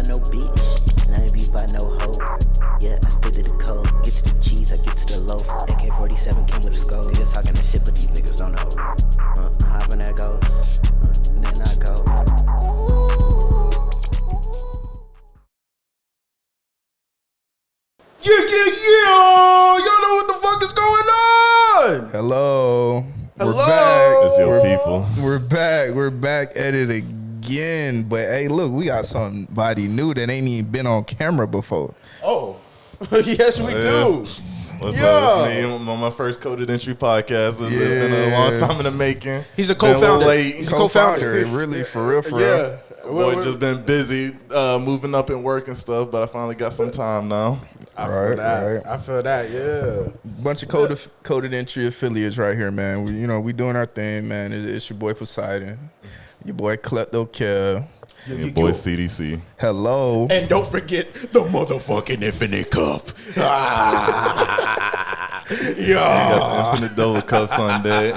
no bitch, none of you by no hoe. Yeah, I stick to the code. Get to the cheese, I get to the loaf. AK-47 came with a skull. Niggas talking that shit, but these niggas don't know. Hop in that goes, and then I go. Yeah. Y'all know what the fuck is going on? Hello. Hello. We're back. It's your people. We're back. We're back at it again. But hey, look, we got somebody new that ain't even been on camera before. Oh, yes, we do. What's Yeah. up? It's me on my first Coded Entry podcast. It's been a long time in the making. He's a Been little co-founder. late. He's a co-founder. Really, for real, for real. Yeah. Boy, just been busy moving up and work and stuff, but I finally got some time now. I feel Right, that. right. I feel that, yeah. Bunch of coded entry affiliates right here, man. We doing our thing, man. It's your boy Poseidon, your boy Klepto Kev. Your boy CDC. Hello. And don't forget the motherfucking Infinite Cup. Got the Infinite Double Cup Sunday.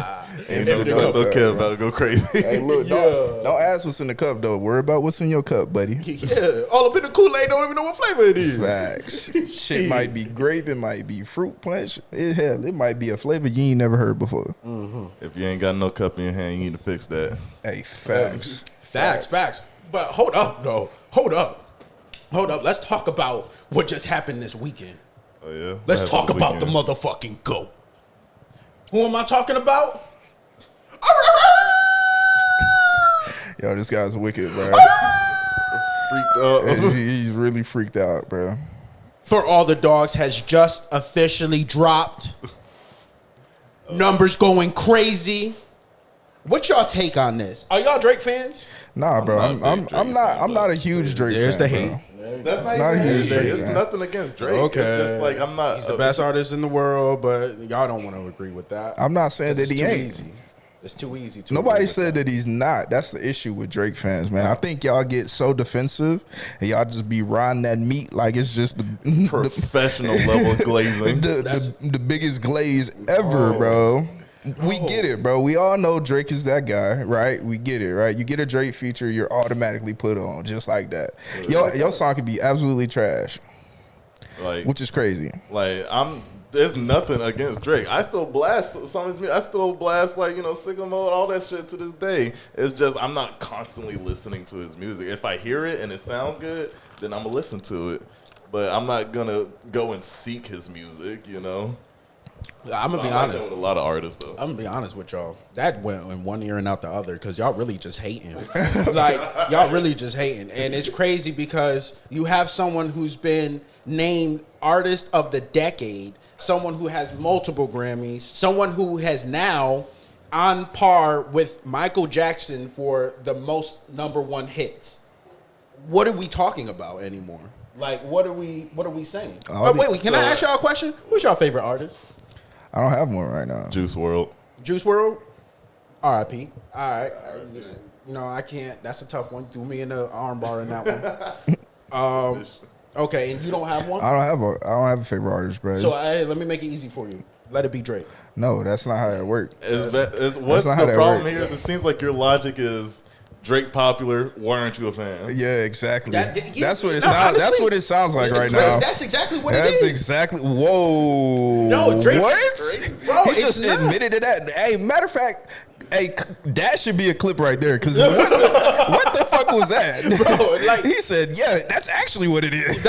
Infinite Don't Cup. care about it. Go crazy. Hey, look, don't ask what's in the cup though. Worry about what's in your cup, buddy. Yeah, all up in the Kool-Aid, don't even know what flavor it is. Facts. Shit might be grape, it might be fruit punch. It might be a flavor you ain't never heard before. If you ain't got no cup in your hand, you need to fix that. Hey, facts. Facts. But hold up, though. Hold up. Let's talk about what just happened this weekend. Oh yeah. Let's What talk happened about this the weekend? motherfucking GOAT. Who am I talking about? Yo, this guy's wicked, bro. Freaked out. He's really freaked out, bro. For All the Dogs has just officially dropped. Numbers going crazy. What's y'all take on this? Are y'all Drake fans? Nah, bro. not a I'm big Drake not a huge Drake There's fan. the bro. hate. That's not Not even huge Drake. Drake, It's man. nothing against Drake. Okay. It's just like I'm not. He's the best artist in the world, but y'all don't want to agree with that. I'm not saying that It's he too ain't. easy. It's too easy. To Nobody agree with said that he's not. That's the issue with Drake fans, man. I think y'all get so defensive and y'all just be riding that meat like it's just the Professional level glazing. the biggest glaze ever, bro. We get it, bro. We all know Drake is that guy, right? We get it, right? You get a Drake feature, you're automatically put on just like that. Your song could be absolutely trash, Like, which is crazy. There's nothing against Drake. I still blast some of his music. I still blast Sicko Mode, all that shit to this day. It's just I'm not constantly listening to his music. If I hear it and it sounds good, then I'm gonna listen to it. But I'm not gonna go and seek his music, I'm gonna be I like that honest. with a lot of artists though. I'm gonna be honest with y'all. That went in one ear and out the other because y'all really just hating. Like y'all really just hating, and it's crazy because you have someone who's been named Artist of the Decade, someone who has multiple Grammys, someone who has now on par with Michael Jackson for the most #1 hits. What are we talking about anymore? Like what are we saying? Wait, can I ask y'all a question? Who's your favorite artist? I don't have one right now. Juice WRLD. Juice WRLD? R.I.P. All right. I can't. That's a tough one. Threw me in the armbar in that one. Okay, and you don't have one? I don't have a favorite artist, bro. So let me make it easy for you. Let it be Drake. No, that's not how it works. What's not how the that problem works. here is it seems like your logic is Drake popular, why aren't you a fan? Yeah, exactly. That's what it No, sounds. That's honestly, what it sounds like right Drake, now. That's exactly what That's it is. exactly. Whoa. No, Drake. What? Bro, He it's just not. admitted to that. Hey, matter of fact, hey, that should be a clip right there. Because what the fuck was that? Bro, like- he said, "Yeah, that's actually what it is."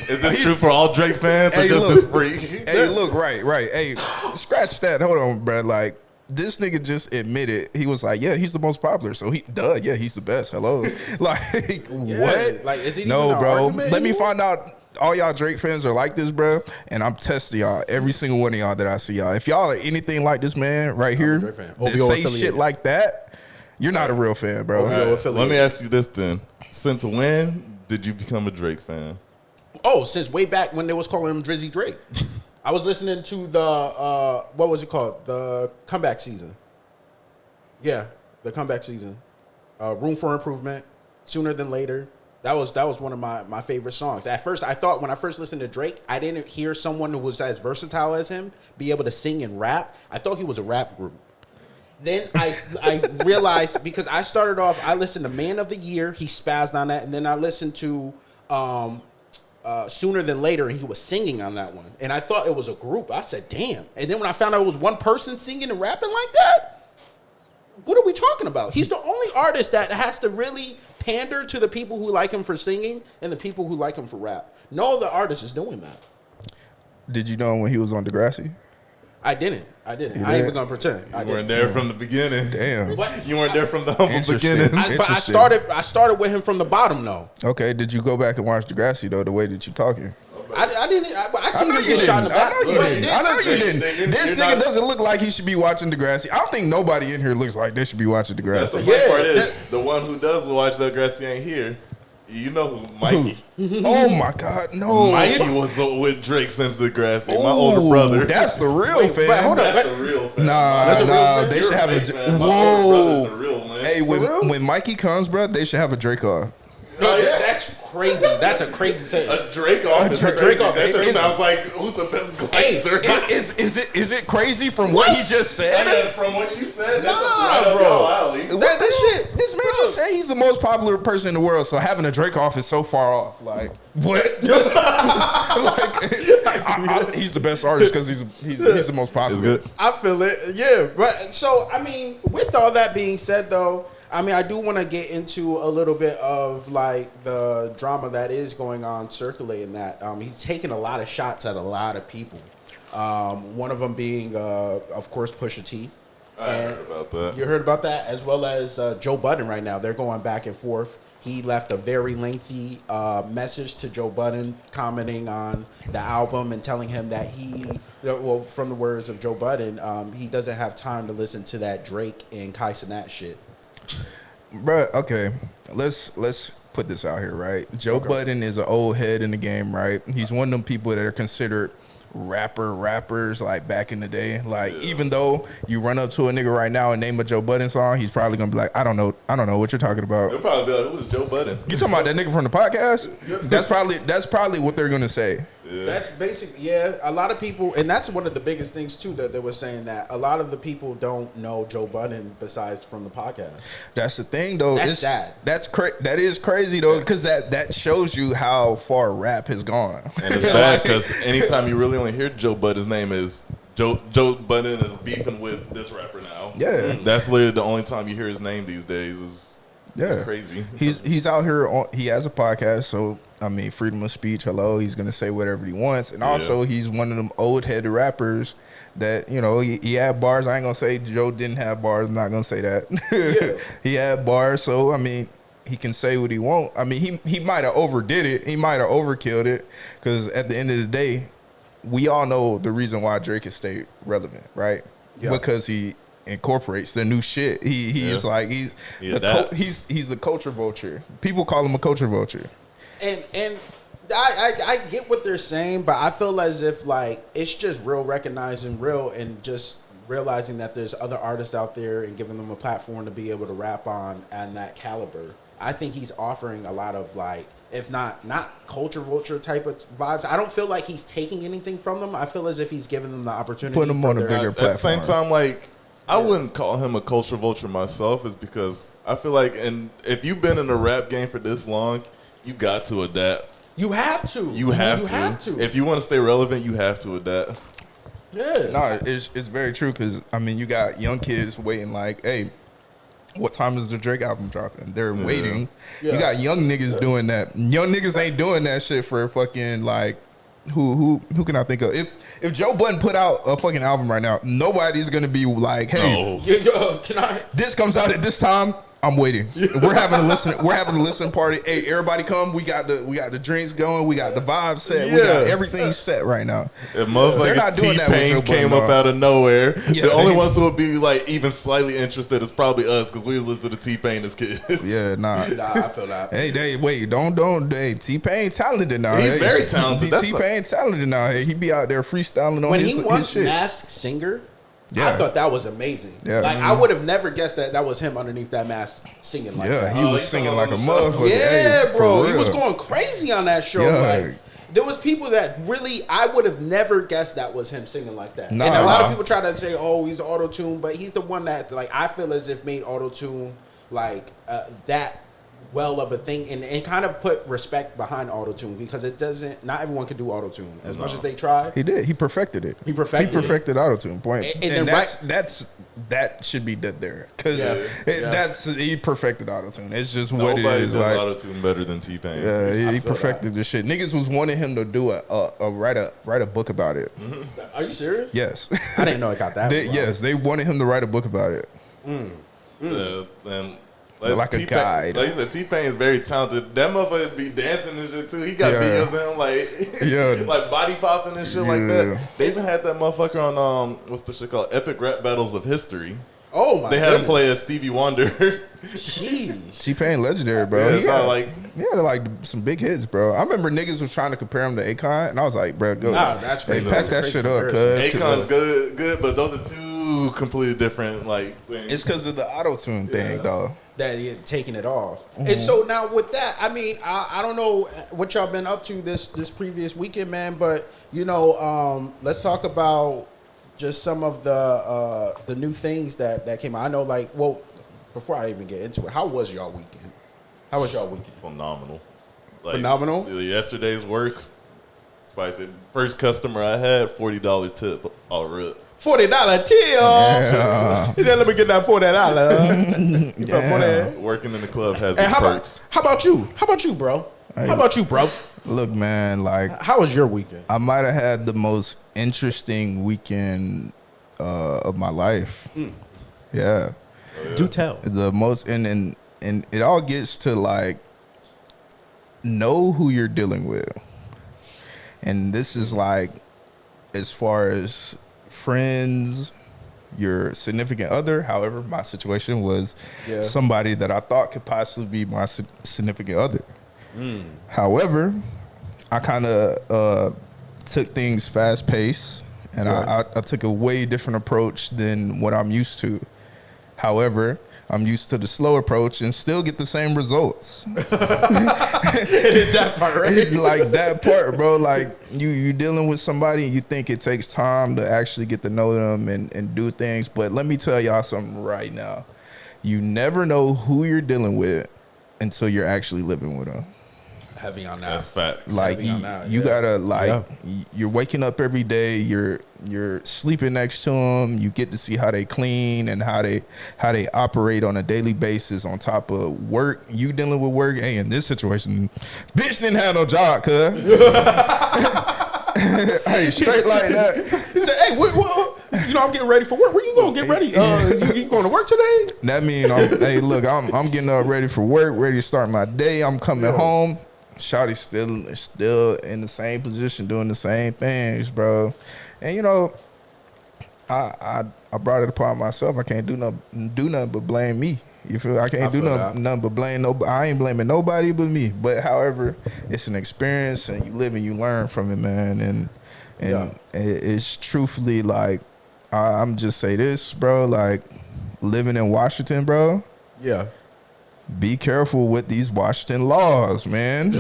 Is this true for all Drake fans or Hey, just look. this freak? Hey, look, right. Hey, scratch that. Hold on, bro. Like, this nigga just admitted he was like, yeah, he's the most popular. So he's the best. Hello, like what? Like, is it even no, an bro. argument Let me anymore? find out. All y'all Drake fans are like this, bro, and I'm testing y'all. Every single one of y'all that I see y'all. If y'all are anything like this man right here, Drake fan. that OVO say affiliated. shit like that, you're not a real fan, bro. OVO All right, affiliate. let me ask you this then. Since when did you become a Drake fan? Oh, since way back when they was calling him Drizzy Drake. I was listening to the, what was it called? The comeback season. Yeah, the comeback season. Room for Improvement, Sooner Than Later. That was one of my favorite songs. At first, I thought when I first listened to Drake, I didn't hear someone who was as versatile as him be able to sing and rap. I thought he was a rap group. Then I realized, because I started off, I listened to Man of the Year. He spazzed on that, and then I listened to Sooner Than Later, and he was singing on that one. And I thought it was a group. I said, damn. And then when I found out it was one person singing and rapping like that, what are we talking about? He's the only artist that has to really pander to the people who like him for singing and the people who like him for rap. No other artist is doing that. Did you know him when he was on Degrassi? I didn't. I ain't didn't? even gonna pretend. I You weren't didn't. there from the beginning. Damn. What? You weren't there from the humble Interesting. beginning. But Interesting. I started with him from the bottom though. Okay, did you go back and watch Degrassi though? The way that you talking? I didn't. I seen know him you get shot in didn't. the back. I know you But didn't. it I know is- you didn't. You're This not- nigga doesn't look like he should be watching Degrassi. I don't think nobody in here looks like they should be watching That's the Degrassi. funny Yeah, part is that- the one who does watch Degrassi ain't here. You know who? Mikey. Oh my God, no. Mikey was with Drake since Degrassi. My Ooh, older brother. That's the real Wait, fan. but hold on. That's the real fan. Nah, That's a real nah, fan? they You're should have fake, a. man. My older brother's the real man. Hey, real? when Mikey comes, bro, they should have a Drake off. No, Oh, yeah. that's crazy. That's a crazy sentence. A Drake off. is Drake crazy. off. That shit It's- sounds like who's the best Hey, glazer. Is it crazy from what he just said? And from what you said, that's Nah, right up bro. your alley. What That the shit, shit? This man bro. just said he's the most popular person in the world, so having a Drake off is so far off. Like what? He's the best artist because he's the most popular. It's good. I feel it. Yeah, but so I mean, with all that being said, though, I mean, I do want to get into a little bit of like the drama that is going on circulating. That he's taking a lot of shots at a lot of people. One of them being, of course, Pusha T. I heard about that. You heard about that, as well as Joe Budden. Right now, they're going back and forth. He left a very lengthy message to Joe Budden, commenting on the album and telling him that well, from the words of Joe Budden, he doesn't have time to listen to that Drake and Kai Cenat shit. Bruh, okay, let's put this out here, right? Joe Budden is an old head in the game, right? He's one of them people that are considered rappers like back in the day. Like even though you run up to a nigga right now and name a Joe Budden song, he's probably gonna be like, I don't know what you're talking about. They'll probably be like, who's Joe Budden? You talking about that nigga from the podcast? That's probably what they're gonna say. That's basically, yeah, a lot of people, and that's one of the biggest things too, that they were saying that a lot of the people don't know Joe Budden besides from the podcast. That's the thing, though. That's sad. That is crazy, though, because that shows you how far rap has gone. And it's bad because anytime you really only hear Joe Budden's name is Joe Budden is beefing with this rapper now. Yeah. That's literally the only time you hear his name these days. Yeah, It's crazy. He's out here. He has a podcast, so I mean, freedom of speech. Hello, he's gonna say whatever he wants, and also he's one of them old head rappers that he had bars. I ain't gonna say Joe didn't have bars. I'm not gonna say that. He had bars, so I mean, he can say what he want. I mean, he might have overdid it. He might have overkilled it, because at the end of the day, we all know the reason why Drake has stayed relevant, right? Yeah. Because he incorporates the new shit. He's like he's the culture vulture. People call him a culture vulture. And I get what they're saying, but I feel as if like it's just real recognizing real and just realizing that there's other artists out there and giving them a platform to be able to rap on and that caliber. I think he's offering a lot of like, if not culture vulture type of vibes. I don't feel like he's taking anything from them. I feel as if he's giving them the opportunity. Putting them for on a their- bigger At the same platform. time, like I wouldn't call him a culture vulture myself, is because I feel like, and if you've been in the rap game for this long, you got to adapt. You have to. You have to. If you want to stay relevant, you have to adapt. Yeah. No, it's very true, because I mean, you got young kids waiting like, hey, what time is the Drake album dropping? They're waiting. Yeah. You got young niggas doing that. Young niggas ain't doing that shit for fucking like who can I think of? If Joe Budden put out a fucking album right now, nobody's gonna be like, hey, No. Can I? this comes out at this time. I'm waiting. We're having a listen party. Hey, everybody come. We got the drinks going. We got the vibe set. We got Yeah. everything set right now. If They're not motherfucking doing that with T-Pain Joe came Budden, up though. out of nowhere, Yeah, the only they- ones who would be like even slightly interested is probably us, because we listen to T-Pain as kids. Yeah, nah. Nah, I feel that. Hey, wait, don't. Hey, T-Pain talented now. He's Hey, very talented. That's T-Pain talented now. Hey, he be out there freestyling on When his he won shit. Masked Singer, Yeah. I thought that was amazing. Yeah. Like I would have never guessed that was him underneath that mask singing like Yeah, that. he was he's singing on like the a show. motherfucker. Yeah, Hey, bro, for he was real. going crazy on that show. Yeah. Like there was people that really I would have never guessed that was him singing like that. Nah. And a lot of people try to say, "Oh, he's auto-tune," but he's the one that like I feel as if made auto-tune like that well of a thing and kind of put respect behind auto-tune because it doesn't. Not everyone can do auto-tune as much as they try. He did. He perfected it. He perfected auto-tune. Point. And That should be dead there because Yeah. he perfected auto-tune. It's just what it Nobody is. does Like, auto-tune better than T-Pain. yeah, he feel perfected the shit. Niggas was wanting him to do write a book about it. Are you serious? Yes. I didn't know it got that. Yes, they wanted him to write a book about it. Yeah, and Like a T-Pain, guide. Like you said, T-Pain is very talented. That motherfucker be dancing and shit too. He got Yeah. videos of him like like body popping and shit like Yeah. that. They even had that motherfucker on what's the shit called? Epic Rap Battles of History. Oh my! They had him play as Stevie Wonder. Jeez. T-Pain legendary, bro. Yeah, he it's not had, like- he had like some big hits, bro. I remember niggas was trying to compare him to Akon, and I was like, bro, go. Nah, that's Hey, crazy. pack That's a that crazy shit up, comparison. cuz. Akon's good, but those are two completely different like things. It's because of the auto-tune thing, though. That you're taking it off. And so now with that, I mean, I don't know what y'all been up to this previous weekend, man, but you know, let's talk about just some of the new things that came out. I know, like, well, before I even get into it, how was y'all weekend? How was y'all weekend? Phenomenal. Like, Phenomenal? Yesterday's work, spicy. First customer I had, $40 tip. All rip. $40 tip. Yeah. He said, "Let me get that $40." You felt Yeah. $40. Working in the club has And its perks. how about you? How about you, bro? How about you, bro? Look, man, like, How was your weekend? I might have had the most interesting weekend of my life. Yeah. Do tell. The most, and it all gets to, like, know who you're dealing with. And this is, like, as far as friends, your significant other. However, my situation was somebody that I thought could possibly be my significant other. However, I kind of took things fast paced, and I took a way different approach than what I'm used to. However, I'm used to the slow approach and still get the same results. It is that part, right? Like that part, bro. Like you dealing with somebody and you think it takes time to actually get to know them and do things. But let me tell y'all something right now. You never know who you're dealing with until you're actually living with them. Heavy on that. That's facts. Like Heavy on that, you yeah. gotta like Yeah. you're waking up every day. You're sleeping next to them. You get to see how they clean and how they operate on a daily basis. On top of work, you dealing with work. Hey, in this situation, bitch didn't have no job, cuz. Hey, straight like that. He said, "Hey, you know, I'm getting ready for work. Where you going? Get ready. You going to work today?" That mean, hey, look, I'm getting up ready for work, ready to start my day. I'm coming home. Shawty's still in the same position, doing the same things, bro. And you know, I brought it upon myself. I can't do nothing but blame me. You feel? I can't do nothing but blame nobody. I ain't blaming nobody but me. But however, it's an experience, and you live and you learn from it, man. And it's truthfully like I'm just say this, bro. Like living in Washington, bro. Yeah. Be careful with these Washington laws, man. Be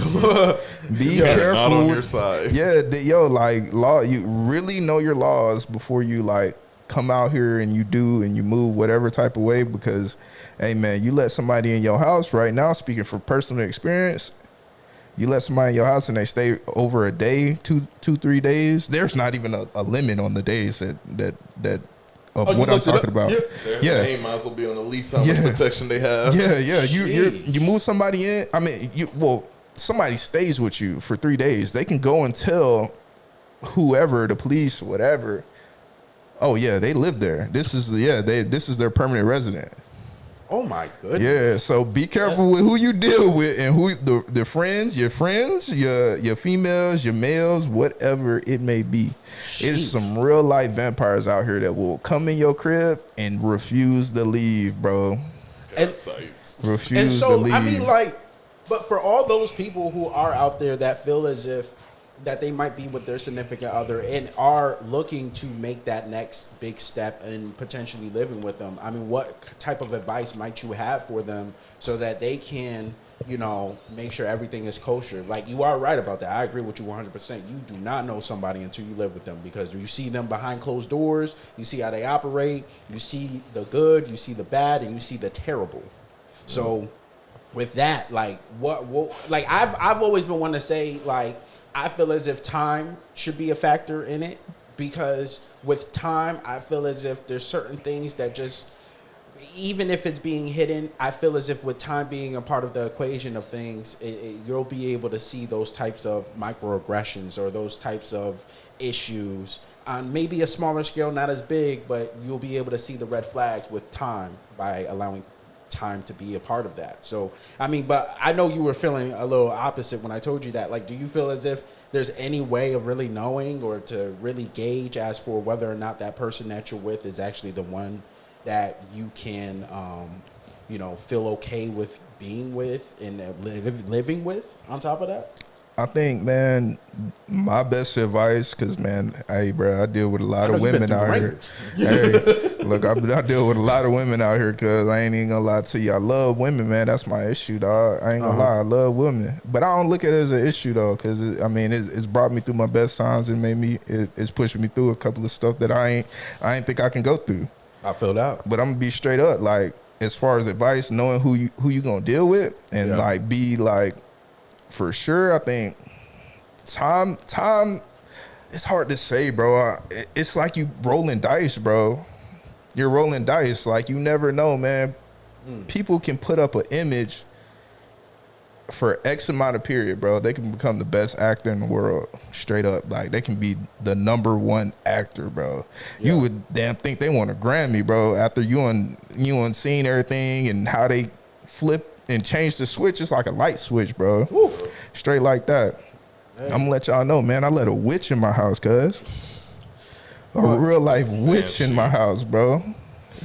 careful. Not on with- your side. Yeah, like law. You really know your laws before you like come out here and you do and you move whatever type of way. Because, hey, man, you let somebody in your house right now. Speaking from personal experience, you let somebody in your house and they stay over a day, 3 days. There's not even a limit on the days that of Oh, you what I'm looked it up? talking about. Yeah. Their name might as well be on the lease how much Yeah. protection they have. Yeah. Jeez. You move somebody in. I mean, somebody stays with you for 3 days. They can go and tell whoever, the police, whatever. Oh yeah, they live there. This is their permanent resident. Oh my goodness. Yeah. So be careful with who you deal with and who the friends, your females, your males, whatever it may be. It's some real life vampires out here that will come in your crib and refuse to leave, bro. And- Sites. Refuse And to so, leave. I mean, like, but for all those people who are out there that feel as if that they might be with their significant other and are looking to make that next big step in potentially living with them, I mean, what type of advice might you have for them so that they can, you know, make sure everything is kosher? Like, you are right about that. I agree with you 100%. You do not know somebody until you live with them, because you see them behind closed doors, you see how they operate, you see the good, you see the bad, and you see the terrible. So with that, like, what like, I've always been one to say, like, I feel as if time should be a factor in it, because with time, I feel as if there's certain things that just, even if it's being hidden, I feel as if with time being a part of the equation of things, you'll be able to see those types of microaggressions or those types of issues on maybe a smaller scale, not as big, but you'll be able to see the red flags with time by allowing time to be a part of that. So, I mean, but I know you were feeling a little opposite when I told you that. Like, do you feel as if there's any way of really knowing or to really gauge as for whether or not that person that you're with is actually the one that you can, you know, feel okay with being with and living with on top of that? I think, man, my best advice, because, man, hey, bro, I deal with a lot of women out here. Hey, look, I deal with a lot of women out here, because I ain't even gonna lie to you. I love women, man. That's my issue, dog. I ain't gonna lie. I love women. But I don't look at it as an issue, though, because, I mean, it's brought me through my best times and it's pushed me through a couple of stuff that I ain't think I can go through. I feel that. But I'm gonna be straight up, like, as far as advice, knowing who you gonna deal with and, like, be, like, for sure, I think time, it's hard to say, bro. It's like you rolling dice, bro. You're rolling dice. Like, you never know, man. People can put up an image for X amount of period, bro. They can become the best actor in the world, straight up. Like, they can be the #1 actor, bro. Yeah. You would damn think they want a Grammy, bro, after you seen everything and how they flip and change the switch. It's like a light switch, bro. Woof. Straight like that. Hey. I'm gonna let y'all know, man. I let a witch in my house, cuz. A real life witch in my house, bro.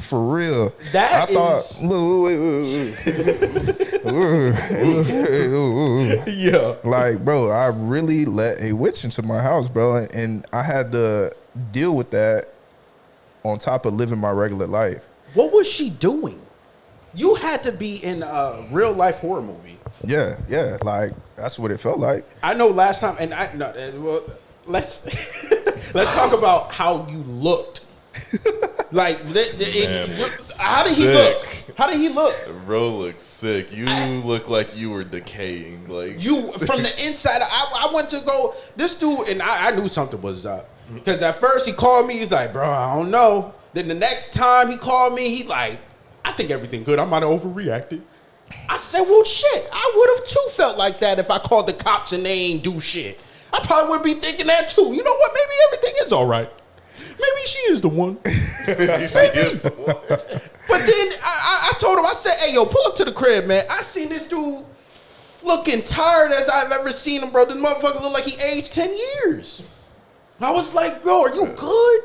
For real. That wait. Yeah. Like, bro, I really let a witch into my house, bro. And I had to deal with that on top of living my regular life. What was she doing? You had to be in a real life horror movie. Yeah. Like, that's what it felt like. I know last time, and let's talk about how you looked. Like, how did he look? How did he look? Bro looks sick. You look like you were decaying. Like, you from the inside. I went to go. This dude, and I knew something was up, because at first he called me. He's like, bro, I don't know. Then the next time he called me, he like, I think everything good. I might have overreacted. I said, well, shit, I would have too felt like that if I called the cops and they ain't do shit. I probably would be thinking that too. You know what? Maybe everything is all right. Maybe she is the one. She is the one. But then I told him, I said, hey, yo, pull up to the crib, man. I seen this dude looking tired as I've ever seen him, bro. This motherfucker look like he aged 10 years. I was like, bro, are you good?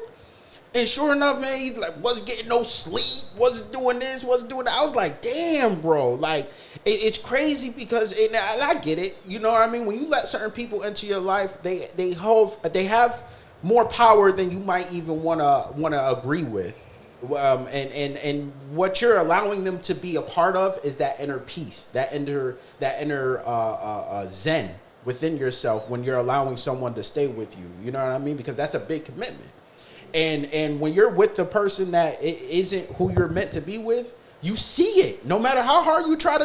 And sure enough, man, he like wasn't getting no sleep, wasn't doing this, wasn't doing that. I was like, damn, bro. Like, it's crazy because, and I get it. You know what I mean? When you let certain people into your life, they have more power than you might even wanna agree with. And what you're allowing them to be a part of is that inner peace, that inner zen within yourself when you're allowing someone to stay with you. You know what I mean? Because that's a big commitment. And when you're with the person that isn't who you're meant to be with, you see it. No matter how hard you try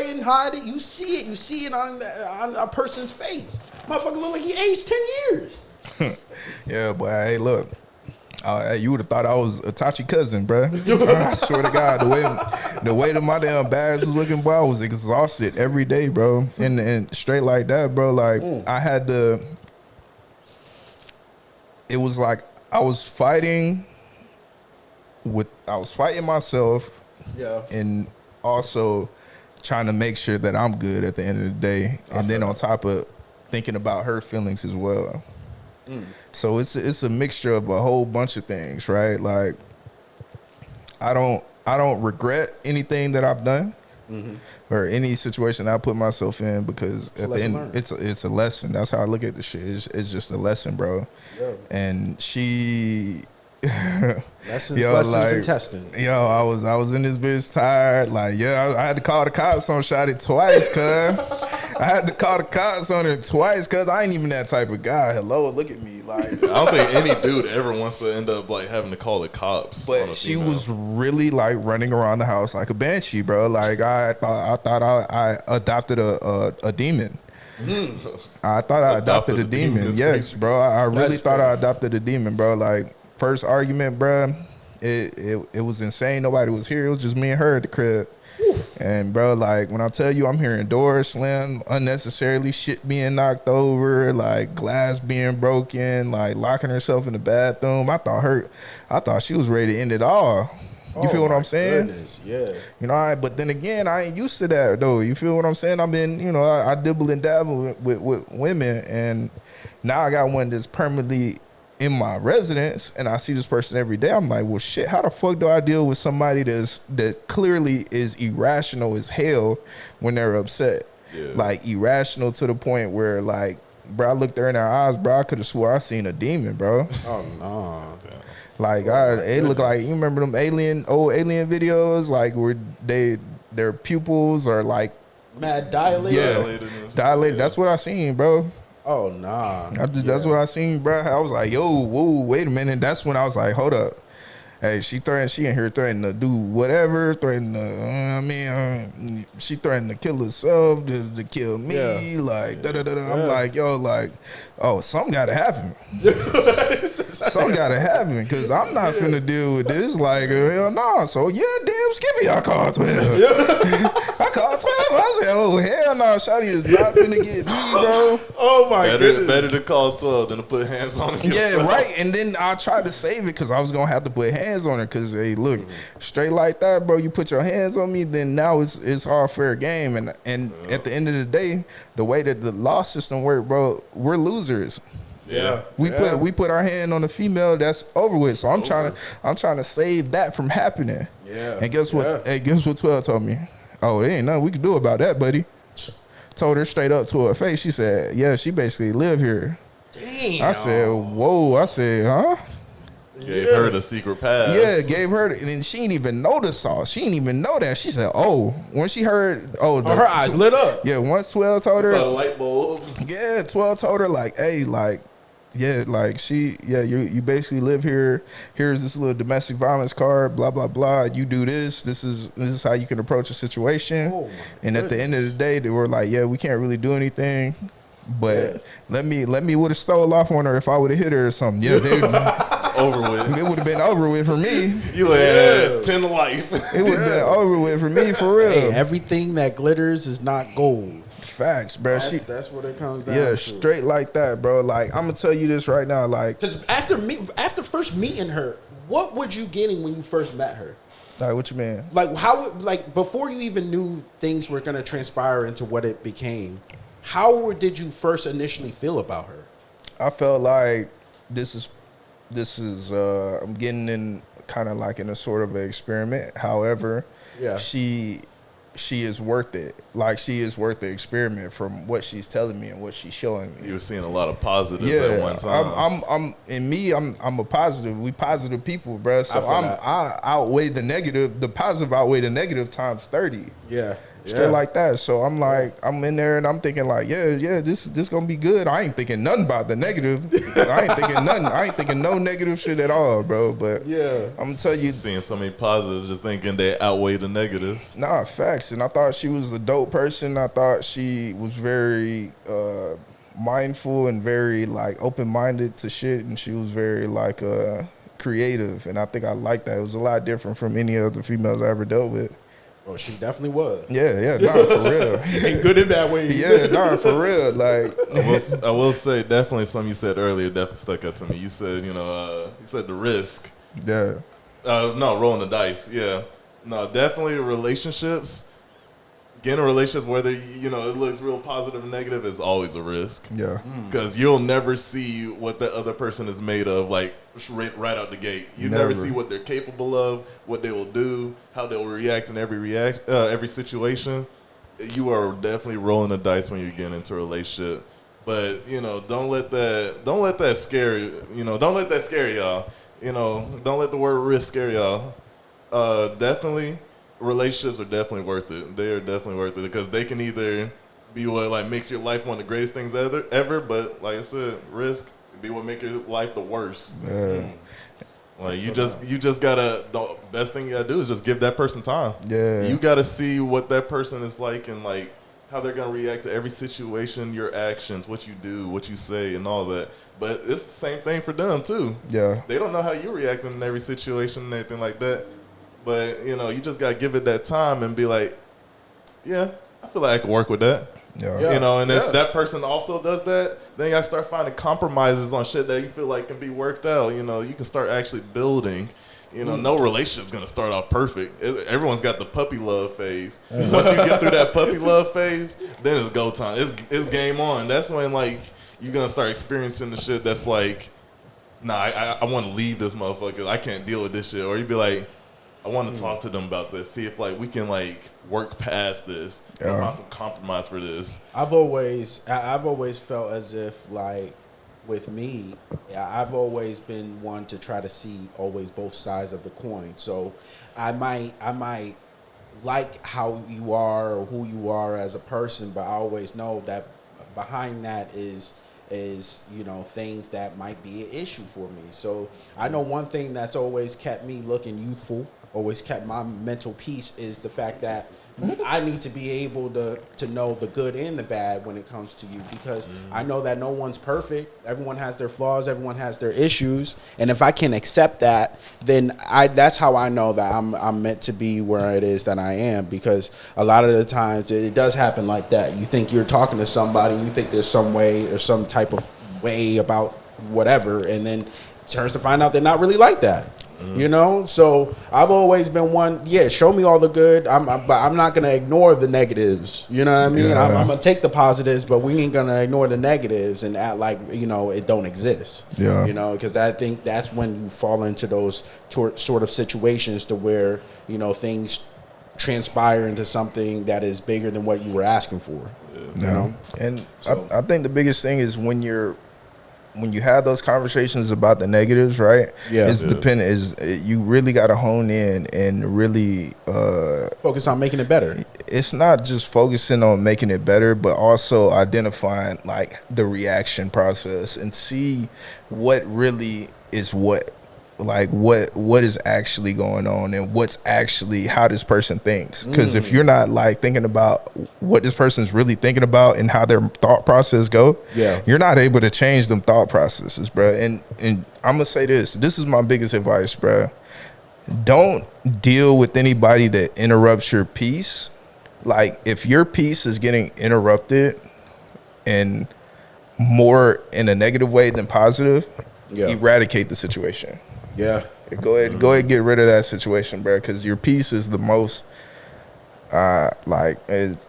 and hide it, you see it. You see it on a person's face. Motherfucker look like he aged 10 years. Yeah, boy. Hey, look. You would have thought I was Itachi cousin, bro. I swear to God, the way that my damn bags was looking, bro, I was exhausted every day, bro. And straight like that, bro. Like, I had to. It was like I was fighting myself, yeah, and also trying to make sure that I'm good at the end of the day, and then on top of thinking about her feelings as well. So it's a mixture of a whole bunch of things, right? Like, I don't regret anything that I've done. or any situation I put myself in, because a at the lesson end learned. it's a lesson. That's how I look at the shit. It's just a lesson, bro. Yeah. And she. Lessons, Yo, lessons, like, and testing. Yo, I was in this bitch tired. Like, yeah, I had to call the cops on Shotty twice, cuz. I had to call the cops on it twice, cuz I ain't even that type of guy. Hello, look at me. Like, I don't think any dude ever wants to end up like having to call the cops. on a but she female. was really like running around the house like a banshee, bro. Like I thought I adopted a demon. I thought I adopted a demon. is Yes, crazy. bro. I really That's thought I crazy. adopted a demon, bro. Like first argument, bro. It was insane. Nobody was here. It was just me and her at the crib. And bro, like when I tell you, I'm hearing doors slam unnecessarily, shit being knocked over, like glass being broken, like locking herself in the bathroom. I thought she was ready to end it all. You feel what I'm saying? Goodness, yeah. You know, but then again, I ain't used to that though. You feel what I'm saying? I've been, you know, I dibble and dabble with women, and now I got one that's permanently in my residence, and I see this person every day. I'm like, well, shit, how the fuck do I deal with somebody that clearly is irrational as hell when they're upset? Yeah. Like irrational to the point where, like, bro, I looked her in her eyes, bro. I could have swore I seen a demon, bro. Oh no. Like it looked like, you remember them old alien videos, like where their pupils are like Mad dilated. Yeah. dilated. That's what I seen, bro. Oh nah. That's what I seen, bro. I was like, yo, whoa, wait a minute. That's when I was like, hold up. Hey, she in here threatening to do whatever, threatening to, she threatened to kill herself, to kill me, Yeah. like, da-da-da-da. I'm like, yo, like, oh, something gotta happen. Something gotta happen, because I'm not finna deal with this, like, hell no. So, yeah, damn, Skippy, I called 12. I called 12. I said, oh, hell no, Shawty is not finna get me, bro. Oh my goodness. Better to call 12 than to put hands on yourself. Yeah, right. And then I tried to save it because I was gonna have to put hands on her. Because hey, look, straight like that, bro. You put your hands on me, then now it's all fair game. And at the end of the day, the way that the law system works, bro, we're losers. Yeah. We put our hand on the female, that's over with. So I'm trying to save that from happening. Yeah. And guess what? Yeah. Hey, guess what 12 told me? Oh, there ain't nothing we can do about that, buddy. Told her straight up to her face. She said, yeah, she basically live here. Damn. I said, whoa. I said, huh? Gave her the secret pass. Yeah, gave her, and then she didn't even know the sauce. She didn't even know that. She said, "Oh," when she heard, Oh, her eyes lit up. Yeah, once 12 told It's a her, light bulb. yeah, 12 told her like, "Hey, like, yeah, like you basically live here. Here's this little domestic violence card. Blah blah blah. You do this. This is how you can approach a situation." Oh, my And at the end of the day, they were like, "Yeah, we can't really do anything." But let me would have stole off on her if I would have hit her or something. Yeah, Over with. it would have been over with for me. You had 10 to life. It would have been over with for me, for real. Hey, everything that glitters is not gold. Facts, bro. That's what it comes down Yeah, to. straight like that, bro. Like, I'm gonna tell you this right now. Like Because after first meeting her, what were you getting when you first met her? what you mean? Like like before you even knew things were gonna transpire into what it became, did you first initially feel about her? I felt like this is I'm getting in kind of like in a sort of an experiment. However, Yeah. she is worth it. Like, she is worth the experiment from what she's telling me and what she's showing me. You were seeing a lot of positives at one time. I'm a positive. We positive people, bro. So feel that. I outweigh the negative. The positive outweigh the negative times 30. Yeah. Straight like that. So I'm like, I'm in there and I'm thinking like, yeah, this gonna be good. I ain't thinking nothing about the negative. I ain't thinking nothing. I ain't thinking no negative shit at all, bro. But Yeah. I'm gonna tell you, Seeing so many positives, just thinking they outweigh the negatives. nah, facts. And I thought she was a dope person. I thought she was very mindful and very like open-minded to shit, and she was very like creative. And I think I liked that. It was a lot different from any other females I ever dealt with. Oh, she definitely was. Yeah, nah, for real. In good and bad ways. Yeah, nah, for real. Like, I will say, definitely something you said earlier definitely stuck out to me. You said, you said the risk. yeah. No, rolling the dice. Yeah. No, definitely relationships getting a relationship, whether you know it looks real positive or negative, is always a risk. Yeah. Because you'll never see what the other person is made of, like right out the gate. You never see what they're capable of, what they will do, how they'll react in every situation. You are definitely rolling the dice when you're getting into a relationship. But you know, don't let that scare you. You know, don't let that scare y'all. You know, don't let the word risk scare y'all. Definitely, relationships are definitely worth it. They are definitely worth it because they can either be what like makes your life one of the greatest things ever, but like I said, risk be what make your life the worst. Like you just gotta, the best thing you gotta do is just give that person time. Yeah. You gotta see what that person is like and like how they're gonna react to every situation, your actions, what you do, what you say, and all that. But it's the same thing for them too. Yeah. They don't know how you react in every situation and everything like that. But you know, you just gotta give it that time and be like, yeah, I feel like I can work with that. Yeah. You know, and if that person also does that, then you gotta start finding compromises on shit that you feel like can be worked out. You know, you can start actually building. You know, no relationship's gonna start off perfect. Everyone's got the puppy love phase. Once you get through that puppy love phase, then it's go time. It's game on. That's when like you're gonna start experiencing the shit that's like, nah, I want to leave this motherfucker. I can't deal with this shit. Or you'd be like, I want to talk to them about this. See if like we can like work past this. And find some compromise for this. I've always felt as if like with me, I've always been one to try to see always both sides of the coin. So I might like how you are or who you are as a person, but I always know that behind that is you know things that might be an issue for me. So I know one thing that's always kept me looking youthful, always kept my mental peace, is the fact that I need to be able to know the good and the bad when it comes to you, because I know that no one's perfect. Everyone has their flaws. Everyone has their issues. And if I can accept that, then that's how I know that I'm meant to be where it is that I am, because a lot of the times it does happen like that. You think you're talking to somebody, you think there's some way or some type of way about whatever, and then it turns to find out they're not really like that. You know, so I've always been one. Yeah, show me all the good. But I'm not gonna ignore the negatives. You know what I mean? Yeah. I'm gonna take the positives, but we ain't gonna ignore the negatives and act like you know it don't exist. Yeah. You know, because I think that's when you fall into those sort of situations to where you know things transpire into something that is bigger than what you were asking for. You know? And I think the biggest thing is when you have those conversations about the negatives, right? Yeah. It's dependent. You really got to hone in and really Focus on making it better. it's not just focusing on making it better, but also identifying like the reaction process and see what really is what is actually going on and what's actually how this person thinks. Because if you're not like thinking about what this person's really thinking about and how their thought process go, you're not able to change them thought processes, bro. And I'm gonna say this is my biggest advice, bro. Don't deal with anybody that interrupts your peace. Like if your peace is getting interrupted and more in a negative way than positive, eradicate the situation. Go ahead and get rid of that situation, bro, because your peace is the most it's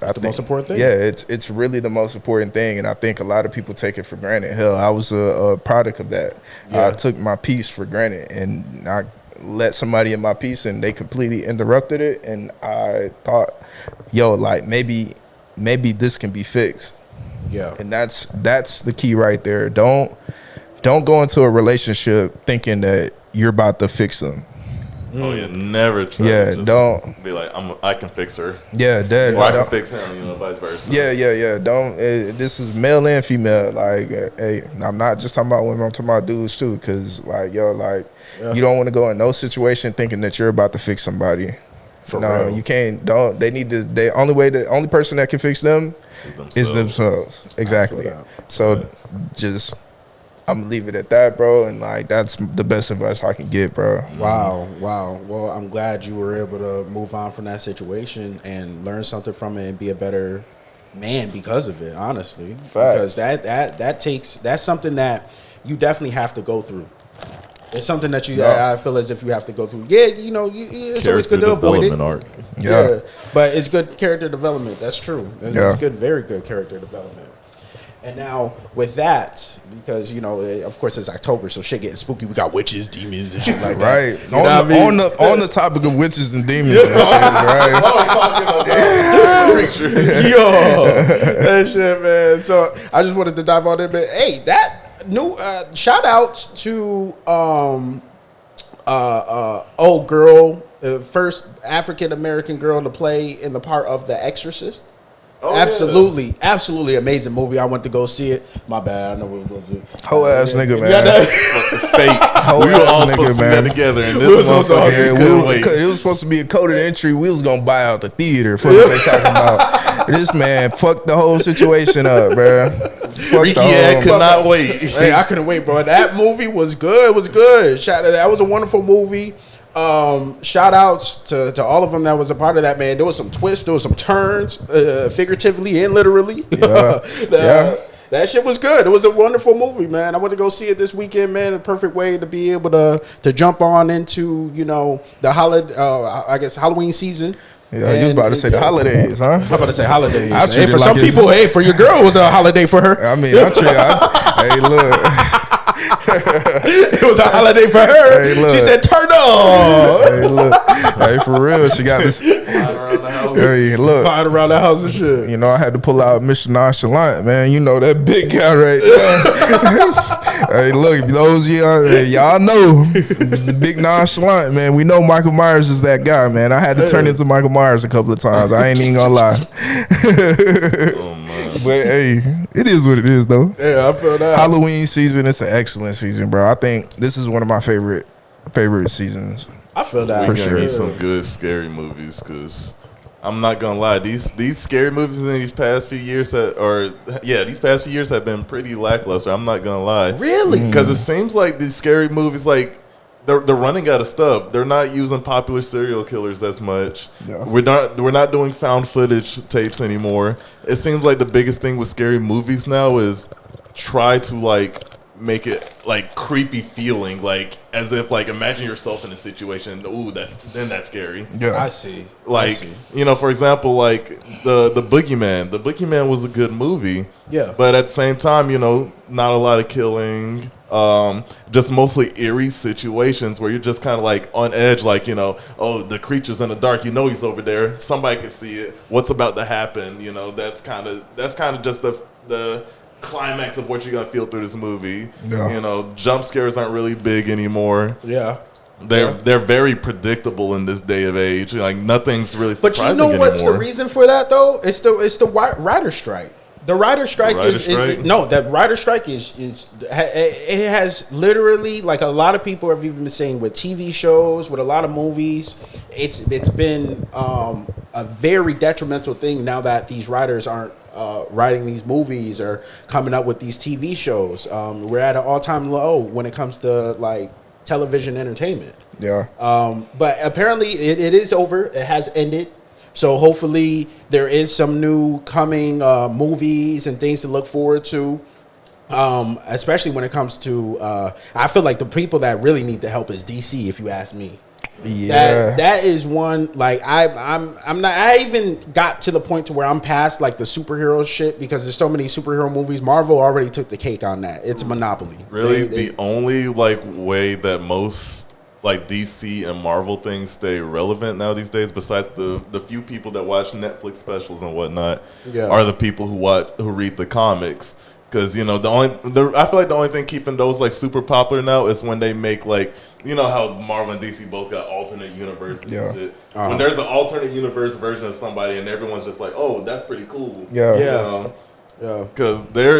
the most important thing. Yeah, it's really the most important thing, and I think a lot of people take it for granted. Hell, I was a product of that. I took my peace for granted, and I let somebody in my peace, and they completely interrupted it, and I thought, yo, like maybe this can be fixed. And that's the key right there. Don't go into a relationship thinking that you're about to fix them. Oh yeah, never try. Yeah, to just don't be like I can fix her. Yeah, that. Or I can fix him. You know, vice versa. Yeah. Don't. This is male and female. Like, hey, I'm not just talking about women. I'm talking about dudes too. Cause like, yo, like, you don't want to go in no situation thinking that you're about to fix somebody. For real. You can't. Don't. They need to. The only person that can fix them is themselves. Exactly. So just. I'm gonna leave it at that, bro, and like that's the best advice I can get, bro. Wow. Well, I'm glad you were able to move on from that situation and learn something from it and be a better man because of it. Honestly, because that's something that you definitely have to go through. It's something that I feel as if you have to go through. Yeah, you know, it's always good to avoid it. Arc. Yeah. But it's good character development. That's true. Yeah. It's good, very good character development. And now with that, because you know, of course it's October, so shit getting spooky. We got witches, demons, and shit like that. Right. You know what I mean? On the topic of witches and demons, and shit, right? Yo, that shit, man. So I just wanted to dive on it, but hey, that new shout outs to old girl, first African American girl to play in the part of The Exorcist. Oh, absolutely amazing movie. I went to go see it. My bad. I know what it was. Whole ass nigga, man. Fake. We were all supposed to see that together, and this motherfucker couldn't wait. It was supposed to be a coded entry. We was gonna buy out the theater. Fuck what they talking about. This man fucked the whole situation up, bro. Ricky could not wait. Hey, I couldn't wait, bro. That movie was good. That was a wonderful movie. Shout outs to all of them that was a part of that, man. There was some twists, there was some turns, figuratively and literally. Yeah. That shit was good. It was a wonderful movie, man. I went to go see it this weekend, man. A perfect way to be able to jump on into, you know, the Halloween season. Yeah, you was about to say the holidays, huh? I'm about to say holidays. I treat Hey, it for like some it's- people, hey, for your girl, it was a holiday for her. I mean, hey, look. It was a holiday for her. Hey, look. She said, "Turn on." Hey, look. Hey, for real, she got this. Hey, look. Flying around the house and shit. You know, I had to pull out Mr. Nonchalant, man. You know that big guy right there. Hey, look, those y'all know the big Nonchalant, man. We know Michael Myers is that guy, man. I had to turn into Michael Myers a couple of times. I ain't even gonna lie. But hey, it is what it is, though. Yeah, I feel that. Halloween season, it's an excellent season, bro. I think this is one of my favorite seasons. I feel that. For We're sure. gonna need some good scary movies, because I'm not gonna lie, these scary movies in these past few years have been pretty lackluster. I'm not gonna lie, Really? because it seems like these scary movies, like they're running out of stuff. They're not using popular serial killers as much. Yeah. We're not doing found footage tapes anymore. It seems like the biggest thing with scary movies now is try to like make it like creepy feeling, like as if like imagine yourself in a situation. Ooh, that's scary. Yeah, I see. Like, you know, for example, like the Boogeyman. The Boogeyman was a good movie. Yeah. But at the same time, you know, not a lot of killing. Just mostly eerie situations where you're just kind of like on edge, like, you know, oh, the creature's in the dark, you know he's over there, somebody can see it, what's about to happen, you know, that's kind of just the climax of what you're gonna feel through this movie. Yeah. You know, jump scares aren't really big anymore. Yeah. They're very predictable in this day of age. Like nothing's really But surprising you know what's anymore. the reason for that though? It's the writer strike. The writer strike the writer strike is it has literally, like, a lot of people have even been saying with TV shows, with a lot of movies, it's been a very detrimental thing now that these writers aren't writing these movies or coming up with these TV shows. We're at an all-time low when it comes to like television entertainment. yeah. But apparently it is over. It has ended. So hopefully there is some new coming movies and things to look forward to. Especially when it comes to, I feel like the people that really need the help is DC, if you ask me. Yeah. That is one, like, I even got to the point to where I'm past like the superhero shit, because there's so many superhero movies. Marvel already took the cake on that. It's a monopoly. Really, They- the only like way that most like DC and Marvel things stay relevant now these days, besides the few people that watch Netflix specials and whatnot, Yeah. are the people who read the comics. Because, you know, I feel like the only thing keeping those like super popular now is when they make, like, you know how Marvel and DC both got alternate universes Yeah. and shit. When there's an alternate universe version of somebody and everyone's just like, oh, that's pretty cool. Yeah. You Yeah. know? Yeah. Because they're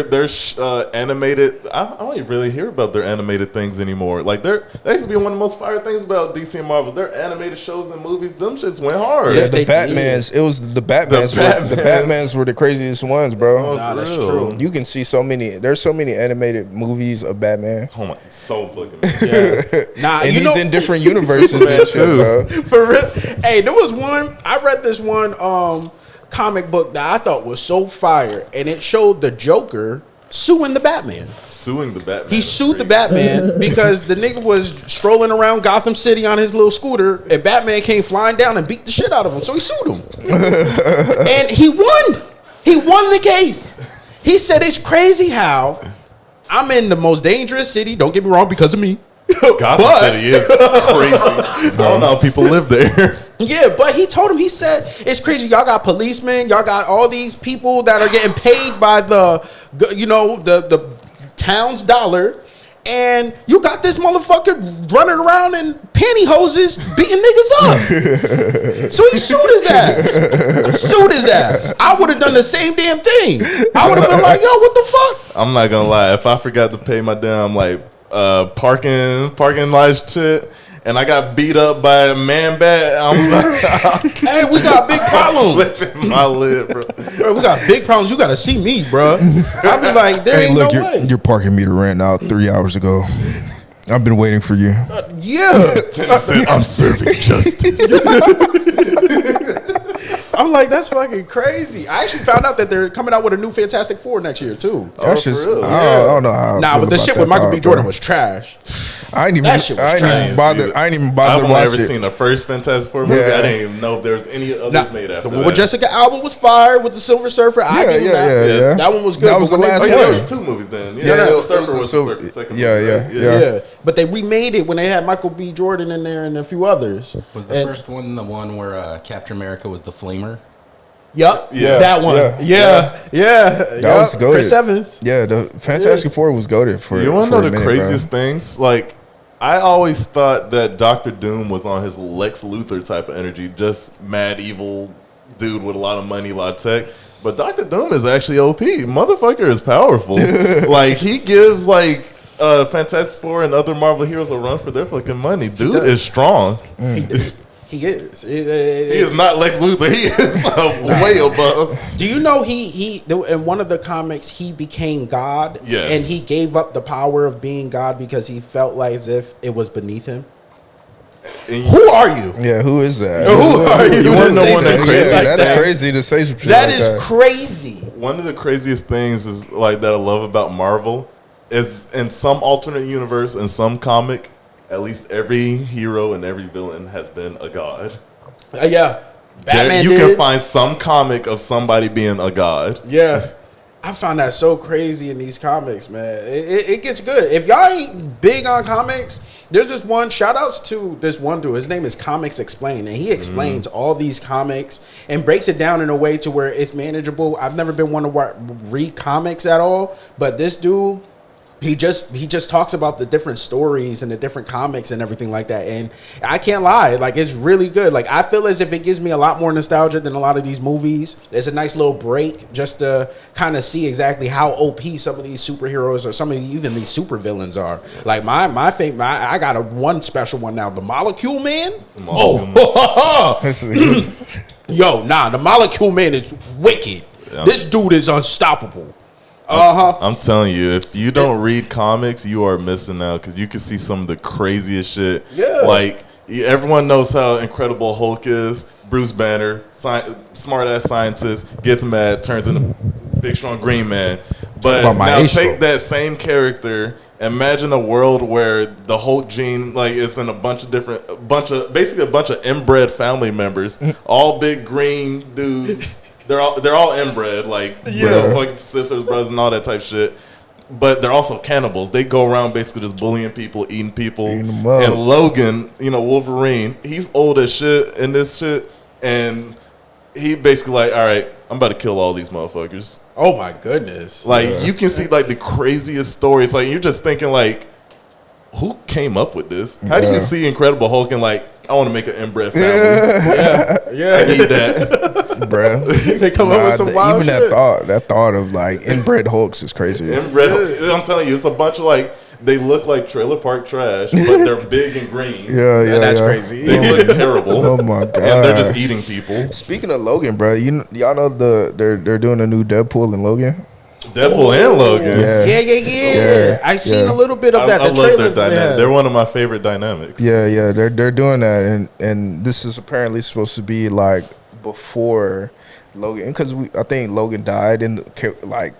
animated. I don't even really hear about their animated things anymore. Like they used to be one of the most fire things about DC and Marvel. Their animated shows and movies, them just went hard. Yeah, they the Batmans. It was the Batmans. The Batmans were the craziest ones, bro. Nah, for that's real. true. You can see so many. There's so many animated movies of Batman, Oh my, so fucking. Nah, and you he's know, in different universes Superman and shit, too. bro. for real. Hey, there was one. I read this one comic book that I thought was so fire, and it showed the Joker suing the Batman. Suing the Batman. He sued the Batman because the nigga was strolling around Gotham City on his little scooter, and Batman came flying down and beat the shit out of him. So he sued him, and he won. He won the case. He said it's crazy how I'm in the most dangerous city. Don't get me wrong, because of me. Gotham City is crazy. I don't know how people live there. Yeah, but he told him, he said, it's crazy. Y'all got policemen. Y'all got all these people that are getting paid by the town's dollar. And you got this motherfucker running around in pantyhoses beating niggas up. So he sued his ass. I would have done the same damn thing. I would have been like, yo, what the fuck? I'm not gonna lie. If I forgot to pay my damn parking lot shit, and I got beat up by a man bat, Hey, we got big problems. lifting my lid, bro. Bro, we got big problems. You got to see me, bro. I be like, there ain't no way. Your parking meter ran out 3 hours ago. I've been waiting for you. Yeah. I said, I'm serving justice. I'm like, that's fucking crazy. I actually found out that they're coming out with a new Fantastic Four next year, too. That's just, for real? I don't know how. I Nah, feel but the about shit that with Michael B. thought, Jordan bro. was trash. I ain't even. That shit was I ain't trash. even bother. I ain't even bother I've to only watch ever it. seen the first Fantastic Four movie. Yeah. I didn't even know if there was any others Nah, made after the one that. with Jessica Alba was fire with the Silver Surfer. I give him that. Yeah. That one was good. That was but the when last Oh, yeah, one. there was two movies then. Yeah, The it Surfer was was the the second yeah, movie, yeah, right? yeah. Yeah, but they remade it when they had Michael B. Jordan in there and a few others. Was the And- first one the one where Captain America was the flamer? Yup. Yeah. That one. Yeah. Yeah. That was goated. Chris Evans. Yeah, the Fantastic Four was goated for. You want for to know a the minute, craziest things? Like, I always thought that Doctor Doom was on his Lex Luthor type of energy, just mad evil dude with a lot of money, a lot of tech. But Doctor Doom is actually OP. Motherfucker is powerful. Like, he gives like Fantastic Four and other Marvel heroes a run for their fucking money. Dude does. is strong. He is. He is not Lex Luthor. He is way above. Do you know he in one of the comics he became God? Yes. And he gave up the power of being God because he felt like as if it was beneath him. And Who are you? Yeah, who is that? Who are you? You wanna know say one some that shit crazy? like That's that? crazy to say some shit That like is that. crazy. One of the craziest things is like that I love about Marvel is in some alternate universe, in some comic, at least every hero and every villain has been a god. Yeah. Batman You did. can find some comic of somebody being a god. Yeah. I found that so crazy in these comics, man. It gets good. If y'all ain't big on comics, there's this one, shout outs to this one dude. His name is Comics Explained, and he explains all these comics and breaks it down in a way to where it's manageable. I've never been one to read comics at all, but this dude, he just talks about the different stories and the different comics and everything like that. And I can't lie, like, it's really good. Like, I feel as if it gives me a lot more nostalgia than a lot of these movies. It's a nice little break just to kind of see exactly how OP some of these superheroes or some of even these supervillains are. Like my favorite, I got one special one now, the Molecule Man. Yo, nah, the Molecule Man is wicked. Yeah. This dude is unstoppable. I'm telling you, if you don't read comics, you are missing out because you can see some of the craziest shit. Yeah. Like, everyone knows how Incredible Hulk is. Bruce Banner, smart ass scientist, gets mad, turns into big strong green man. But about now Maestro. take that same character. Imagine a world where the Hulk gene like is in basically a bunch of inbred family members, all big green dudes. They're all inbred, like fucking sisters, brothers, and all that type shit. But they're also cannibals. They go around basically just bullying people, eating people. Eating 'em up. And Logan, Wolverine, he's old as shit in this shit, and he basically like, all right, I'm about to kill all these motherfuckers. Oh my goodness. Like you can see like the craziest stories. Like you're just thinking like, who came up with this? How do you see Incredible Hulk and like, I want to make an inbred family. Yeah. I need that. Bruh. They come up with some wild even shit. that thought of like inbred Hulks is crazy. Inbred. I'm telling you, it's a bunch of like, they look like trailer park trash, but they're big and green. Yeah, that's crazy. They look terrible. Oh my god! And they're just eating people. Speaking of Logan, bro, y'all know they're doing a new Deadpool and Logan. Deadpool and Logan. Yeah. I seen a little bit of that. I The love trailer their dynamic. yeah. They're one of my favorite dynamics. Yeah, they're doing that, and this is apparently supposed to be like before Logan, because I think Logan died in the, like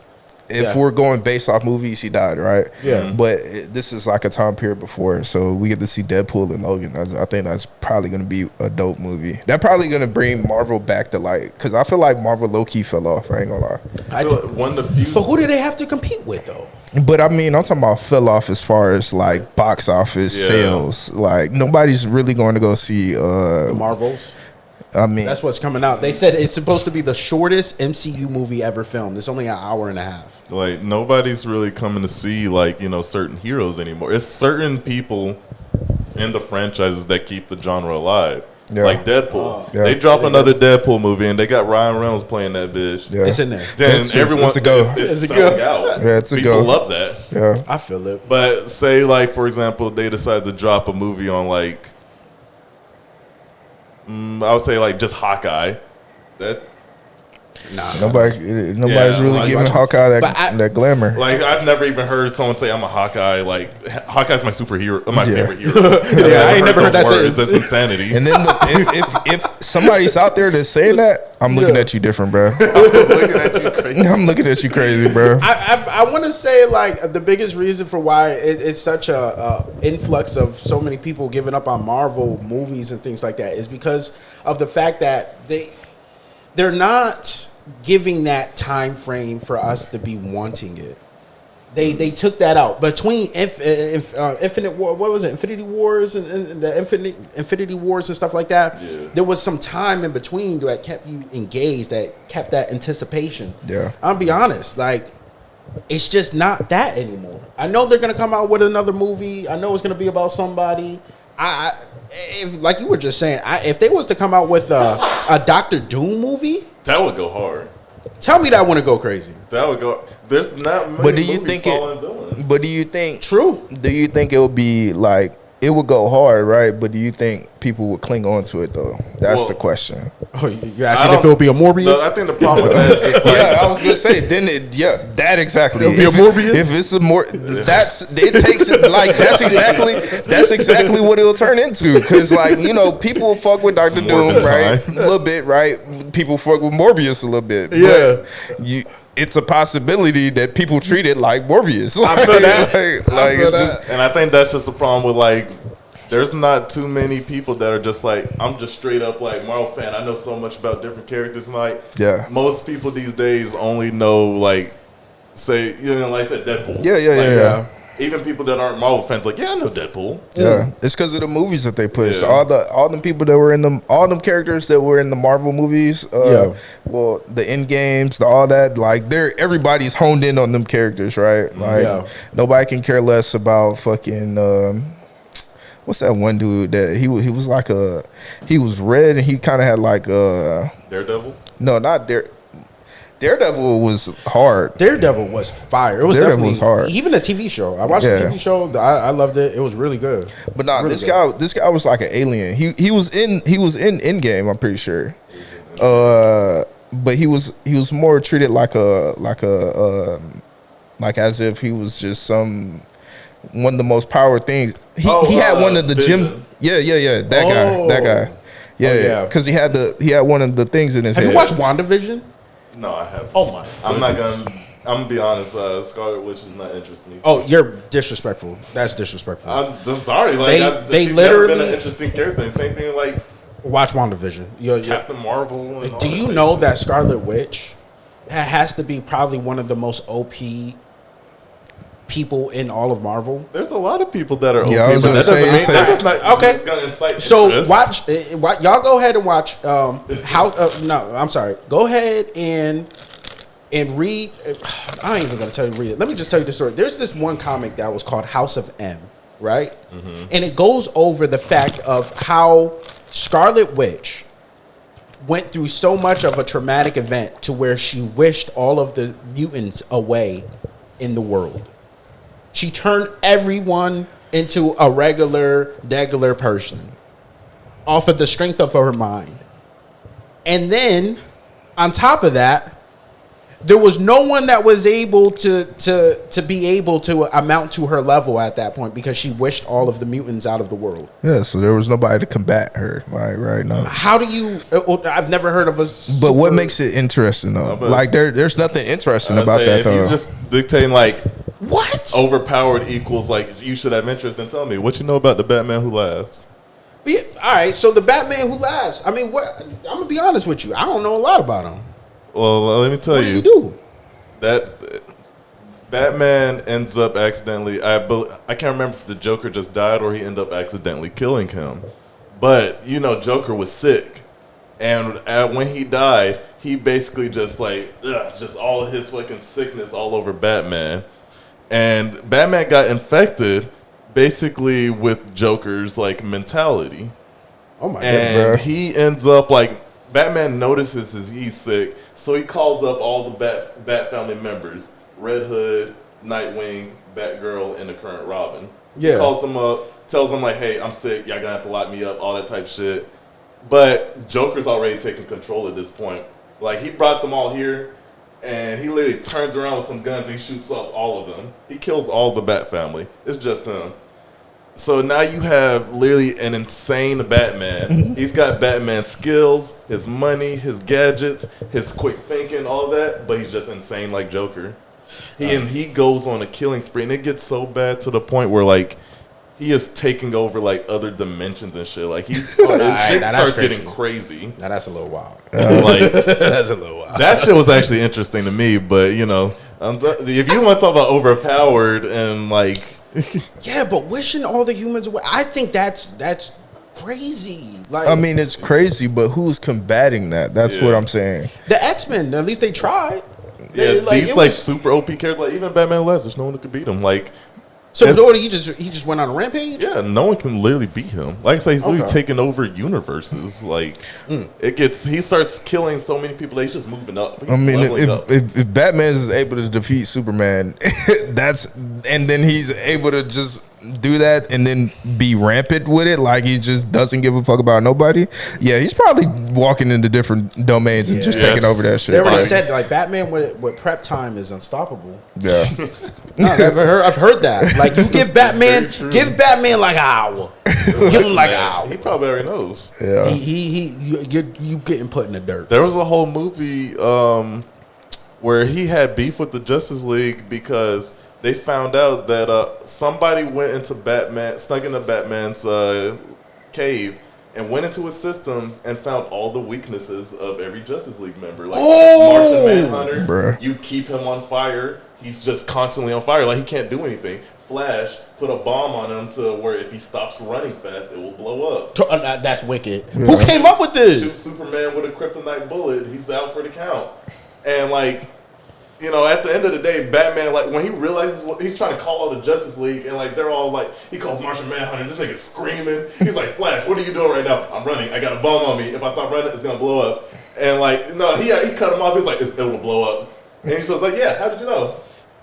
if we're going based off movies, he died, right? Yeah. But this is like a time period before, so we get to see Deadpool and Logan. I think that's probably going to be a dope movie. That probably going to bring Marvel back to light, because I feel like Marvel low-key fell off. I ain't gonna lie. I feel like one of the few. But who do they have to compete with though? But I mean, I'm talking about fell off as far as like box office sales. Like nobody's really going to go see. The Marvels. I mean, That's what's coming out. They said it's supposed to be the shortest MCU movie ever filmed. It's only an hour and a half. Like nobody's really coming to see like certain heroes anymore. It's certain people in the franchises that keep the genre alive. Yeah. Like Deadpool. Yeah. They drop another Deadpool movie and they got Ryan Reynolds playing that bitch. yeah. It's in there. Then It's everyone a go. It's It's a selling go. out. Yeah, it's a People go. love that. Yeah. I feel it. But say like for example, they decide to drop a movie on like I would say like just Hawkeye. That Nobody's Yeah, really like, giving watch- Hawkeye But that glamour. like I've never even heard someone say I'm a Hawkeye. Like Hawkeye's my superhero, my Yeah. favorite hero. I ain't never heard those that words. sentence. That's insanity. And then if somebody's out there that's saying that, I'm looking Yeah. at you different, bro. Looking at you crazy. I'm looking at you crazy, bro. I want to say like the biggest reason for why it's such a influx of so many people giving up on Marvel movies and things like that is because of the fact that they're not giving that time frame for us to be wanting it. They took that out between Infinite War. What was it? Infinity Wars and the Infinity Wars and stuff like that. Yeah. There was some time in between that kept you engaged, that kept that anticipation. Yeah. I'll be honest, like it's just not that anymore. I know they're gonna come out with another movie. I know it's gonna be about somebody. If like you were just saying, if they was to come out with a Doctor Doom movie, That would go hard. tell me that wouldn't go crazy. That would go. There's not many But do you movies think following villains. But do you think True. Do you think it would be like it would go hard, right? But do you think people would cling on to it though? That's Well, the question. Oh, you're I asking don't- if it would be a Morbius? No, I think the problem with that is just like, Yeah, I was gonna say, that exactly. It'll be a If Morbius? if it's a more, it takes it like that's exactly what it'll turn into. Because like people fuck with Doctor Some Doom, Morbid right? time. A little bit, right? People fuck with Morbius a little bit. Yeah. But it's a possibility that people treat it like Morbius. I feel that. I feel it's that. just- and I think that's just a problem with like. There's not too many people that are just like I'm just straight up like Marvel fan. I know so much about different characters and like Yeah. most people these days only know like say like I said Deadpool. Yeah, yeah, Like, yeah, yeah. Even people that aren't Marvel fans like I know Deadpool. Yeah, it's because of the movies that they push. Yeah. All them people that were in them, all them characters that were in the Marvel movies. Yeah. Well, the end games, all that. Like, everybody's honed in on them characters, right? Like, Yeah. nobody can care less about fucking. What's that one dude that he was like he was red and he kind of had like Daredevil. no, not Daredevil was hard. Daredevil was fire. It was Daredevil definitely was hard. Even the TV show. I watched Yeah. the TV show. I loved it. It was really good. But nah, Really this good. guy was like an alien. He was in Endgame, I'm pretty sure. But he was more treated like as if he was just one of the most power things. He had one of the Vision. gym. Yeah. That guy. Yeah, yeah. because he had one of the things in his Have head. you watched WandaVision? No, I haven't. Oh my. I'm not gonna. I'm gonna be honest. Scarlet Witch is not interesting. me. Oh, you're disrespectful. That's disrespectful. I'm sorry. Like They she's never been literally- an interesting character. Same thing like Watch WandaVision. Captain Marvel. And all Do that you type know of that Scarlet Witch has to be probably one of the most OP people in all of Marvel? There's a lot of people that are OP, Yeah, I was but gonna that doesn't say- mean say- that is not Okay. gonna incite So interest. watch, y'all go ahead and watch House. No, I'm sorry. Go ahead and read. I ain't even gonna tell you to read it. Let me just tell you the story. There's this one comic that was called House of M, right? And it goes over the fact of how Scarlet Witch went through so much of a traumatic event to where she wished all of the mutants away in the world. She turned everyone into a regular person off of the strength of her mind. And then, on top of that, there was no one that was able to be able to amount to her level at that point because she wished all of the mutants out of the world. Yeah, so there was nobody to combat her. Right now. How do you? I've never heard of a. But what makes it interesting though? Like there's nothing interesting about that if though. he's just dictating like what overpowered equals like you should have interest, then tell me what you know about the Batman Who Laughs. Yeah, all right, so the Batman Who Laughs. I mean, what? I'm gonna be honest with you. I don't know a lot about him. Well, let me tell What does you he do? that Batman ends up accidentally. I can't remember if the Joker just died or he ended up accidentally killing him. But you know, Joker was sick, and when he died, he basically just just all of his fucking sickness all over Batman, and Batman got infected basically with Joker's like mentality. Oh my And bro. he ends up like Batman notices he's sick, so he calls up all the Bat family members: Red Hood, Nightwing, Batgirl, and the current Robin. Yeah. He calls them up, tells them like, "Hey, I'm sick. Y'all gonna have to lock me up." All that type of shit. But Joker's already taking control at this point. Like he brought them all here, and he literally turns around with some guns and he shoots up all of them. He kills all the Bat family. It's just him. So now you have literally an insane Batman. He's got Batman skills, his money, his gadgets, his quick thinking, all that, but he's just insane like Joker. He goes on a killing spree, and it gets so bad to the point where like he is taking over like other dimensions and shit. Like shit starts getting crazy. Now that's a little wild. Like That's a little wild. that shit was actually interesting to me, but you know, if you want to talk about overpowered and like. Yeah, but wishing all the humans away, I think that's crazy. Like, I mean, it's crazy, but who's combating that? That's what I'm saying. the X-Men, at least they tried. Yeah, these it like was- super OP characters, like even Batman Lives, there's no one who could beat him. Like, So that's- Doherty, he just went on a rampage. yeah, no one can literally beat him. Like I say, he's literally Okay. taking over universes. Like, he starts killing so many people that he's just moving up. He's I mean, leveling up. if Batman is able to defeat Superman, and then he's able to just do that and then be rampant with it, like he just doesn't give a fuck about nobody. Yeah, he's probably walking into different domains and just Yeah. taking over that shit. They already Like, said like Batman with prep time is unstoppable. yeah, No, I've heard that. Like you give Batman like an hour. Give him like an hour. He probably already knows. yeah. You getting put in the dirt. There was a whole movie where he had beef with the Justice League because they found out that somebody went into snuck into Batman's cave and went into his systems and found all the weaknesses of every Justice League member. Like Martian Manhunter, Bruh. you keep him on fire, he's just constantly on fire. Like he can't do anything. Flash, put a bomb on him to where if he stops running fast, it will blow up. That's wicked. Who came up with Shoot this? Superman with a kryptonite bullet, he's out for the count. And like, you know, at the end of the day, Batman, like when he realizes what he's trying to call out the Justice League, and like they're all like, he calls Martian Manhunter, this nigga's screaming. He's like, Flash, what are you doing right now? I'm running. I got a bomb on me. If I stop running, it's gonna blow up. And like, no, he cut him off. He's like, it will blow up. And he's just like, yeah, how did you know?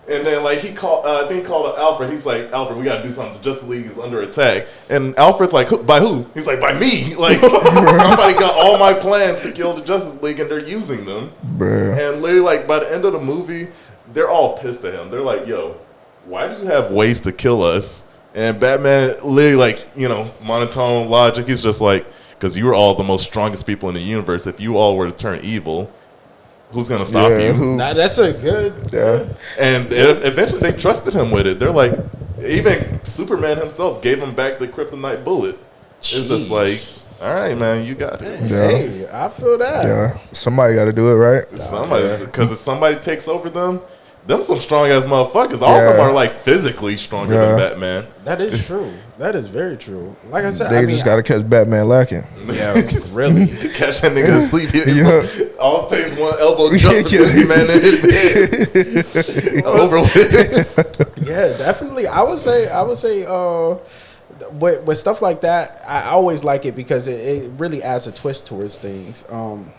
And then like he called, I think he called Alfred. He's like, Alfred, we gotta do something. The Justice League is under attack. And Alfred's like, by who? He's like, by me. Like somebody got all my plans to kill the Justice League, and they're using them. Bruh. And literally, like by the end of the movie, they're all pissed at him. They're like, yo, why do you have ways to kill us? And Batman, literally, like, you know, monotone logic. He's just like, because you are all the most strongest people in the universe. If you all were to turn evil, who's gonna stop Yeah, you? That's a good. Yeah. And eventually they trusted him with it. They're like, even Superman himself gave him back the kryptonite bullet. It's just Jeez. like, all right, man, you got it. Yeah. Hey, I feel that. Yeah, somebody got to do it, right? Somebody, because if somebody takes over them some strong ass motherfuckers. All of them Yeah. are like physically stronger Yeah. than Batman. That is true. That is very true. Like I said, They I mean, just got to catch Batman lacking. yeah, really. Catch that nigga asleep. Yeah. All it takes one elbow jump to put him man in his bed. Over with. Yeah, definitely. I would say, with stuff like that, I always like it because it really adds a twist towards things.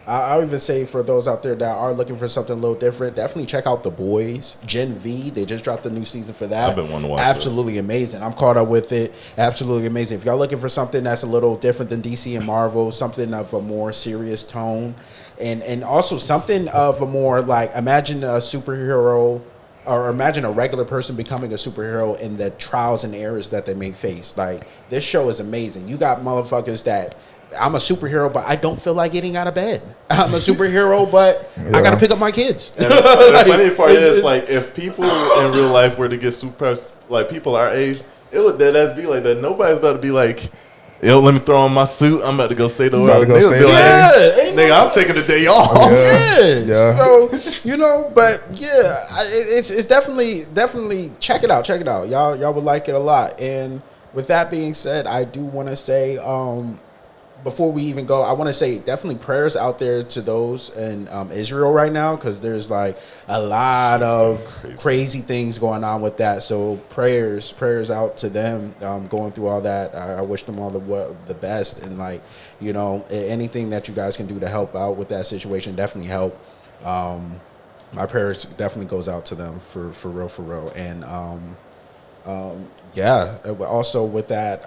I even say for those out there that are looking for something a little different, definitely check out The Boys, Gen V. They just dropped a new season for that. I've been wanting to watch it. Absolutely amazing. I'm caught up with it. Absolutely amazing. If y'all looking for something that's a little different than DC and Marvel, something of a more serious tone, and also something of a more like imagine a superhero. Or imagine a regular person becoming a superhero and the trials and errors that they may face. Like, this show is amazing. You got motherfuckers that, I'm a superhero, but I don't feel like getting out of bed. I'm a superhero, but I got to pick up my kids. And the funny part is, like, if people in real life were to get super, like, people our age, it would deadass be like that. Nobody's about to be like, yo, let me throw on my suit. I'm about to go say the word. Nigga, I'm taking the day off. Yeah. So, you know, but yeah, it's definitely check it out. Y'all would like it a lot. And with that being said, I do want to say, before we even go, I want to say definitely prayers out there to those in Israel right now, because there's like a lot of crazy things going on with that. So prayers out to them going through all that. I wish them all the best, and like, you know, anything that you guys can do to help out with that situation, definitely help. My prayers definitely goes out to them for real. And yeah, also with that,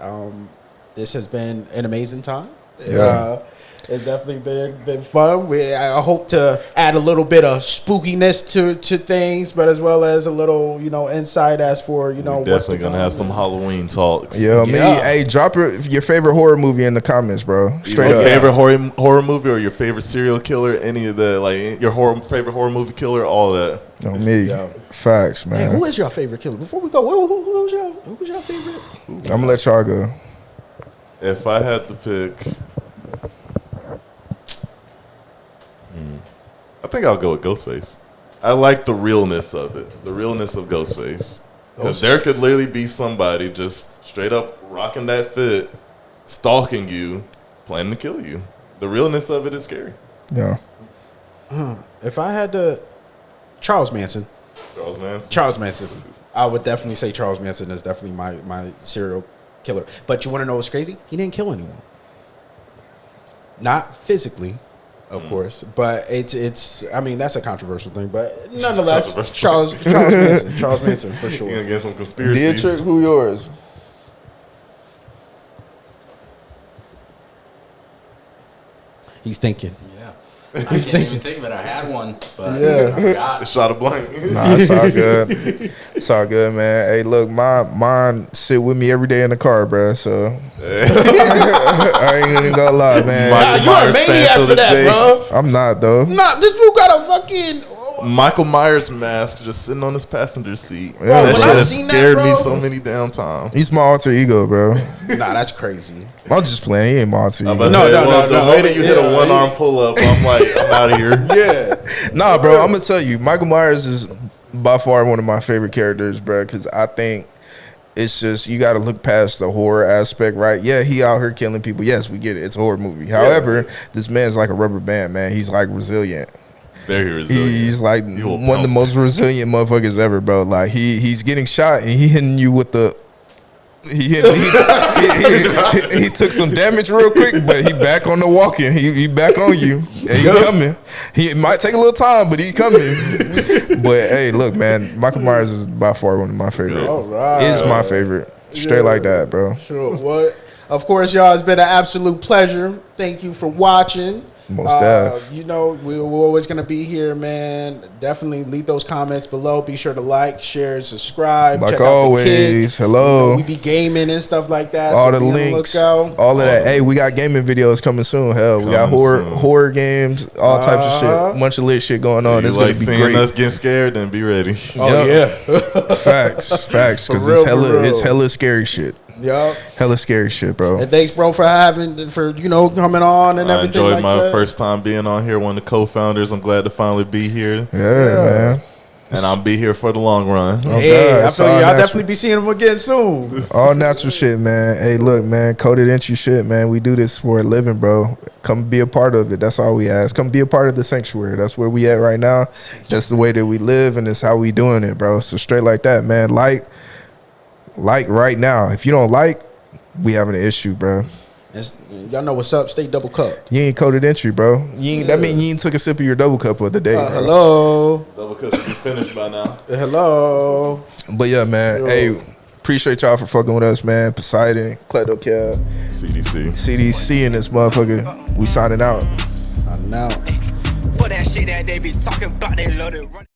this has been an amazing time. Yeah. It's definitely been fun. I hope to add a little bit of spookiness to things, but as well as a little, you know, insight as for, you know, We're definitely gonna have some Halloween talks. Yeah, me. Yeah. Hey, drop your favorite horror movie in the comments, bro. Straight Your up. favorite horror movie, or your favorite serial killer, any of the, like, your favorite horror movie killer, all of that. On me. Yeah. Facts, Hey, man. who is your favorite killer? Before we go, who was your favorite? I'm gonna let y'all go. If I had to pick, I think I'll go with Ghostface. I like the realness of it, the realness of Ghostface. Because there could literally be somebody just straight up rocking that fit, stalking you, planning to kill you. The realness of it is scary. Yeah. If I had to, Charles Manson. Charles Manson. I would definitely say Charles Manson is definitely my serial killer. But you want to know what's crazy? He didn't kill anyone. Not physically, of course, but it's. I mean, that's a controversial thing, but nonetheless, Charles Manson for You're sure. gonna get some conspiracies. Dietrich, who yours? He's thinking. Yeah. I can't even think of it. I had one, but I forgot. Shot a blank. Nah, it's all good. It's all good, man. Hey, look, mine sit with me every day in the car, bro. So I ain't even gonna lie, man. Michael You a Myers fan maniac to for the that, day. bro. I'm not though. Nah, this dude got a fucking. Michael Myers mask just sitting on his passenger seat. Yeah, that when shit I has seen that, scared bro- me so many damn times. He's my alter ego, bro. Nah, that's crazy. I'm just playing. He ain't my alter ego. No, the way that you hit a one-arm pull-up, I'm like, I'm out of here. Yeah. Nah, bro, I'm gonna tell you, Michael Myers is by far one of my favorite characters, bro. Because I think it's just you got to look past the horror aspect, right? Yeah, he out here killing people. Yes, we get it. It's a horror movie. However, this man's like a rubber band, man. He's like resilient. Very resilient. He's like He will one of the pounce most resilient motherfuckers ever, bro. Like he's getting shot and he hitting you with the. He took some damage real quick, but he back on the walking. He back on you. And he coming. He might take a little time, but he coming. But hey, look, man, Michael Myers is by far one of my favorite. All right. Is my favorite. Straight like that, bro. Sure. Well, of course, y'all, it's been an absolute pleasure. Thank you for watching. Most def. You know, we're always going to be here, man. Definitely leave those comments below. Be sure to like, share, subscribe. Like check out the always, kid. hello. You know, we be gaming and stuff like that. All so the be on links, lookout. all of that. Hey, we got gaming videos coming soon. Hell, we got Coming soon. horror games, all types of shit. Bunch of lit shit going on. You It's like gonna be seeing great. us get scared, then be ready. Oh, Yep. yeah. Facts, because real, it's for real. hella scary shit. Yup. Hella scary shit, bro. And thanks, bro, for you know, coming on and I everything enjoyed like my that. first time being on here, one of the co-founders. I'm glad to finally be here, Yeah, man. and I'll be here for the long run. Hey, God, I it's feel all you. I'll natural. definitely be seeing him again soon. All natural shit, man. Hey, look, man, coded entry shit, man. We do this for a living, bro. Come be a part of it. That's all we ask. Come be a part of the sanctuary. That's where we at right now. That's the way that we live, and it's how we doing it, bro. So straight like that, man. Like right now. If you don't like, we having an issue, bro. Y'all know what's up. Stay double cup. You ain't coded entry, bro. That mean you ain't took a sip of your double cup of the day, bro. Hello. Double cup should be finished by now. Hello. But yeah, man. Hey, appreciate y'all for fucking with us, man. Poseidon, Klepto CDC. CDC, and this motherfucker. We signing out. I'm out. For that shit that they be talking about, they love to run.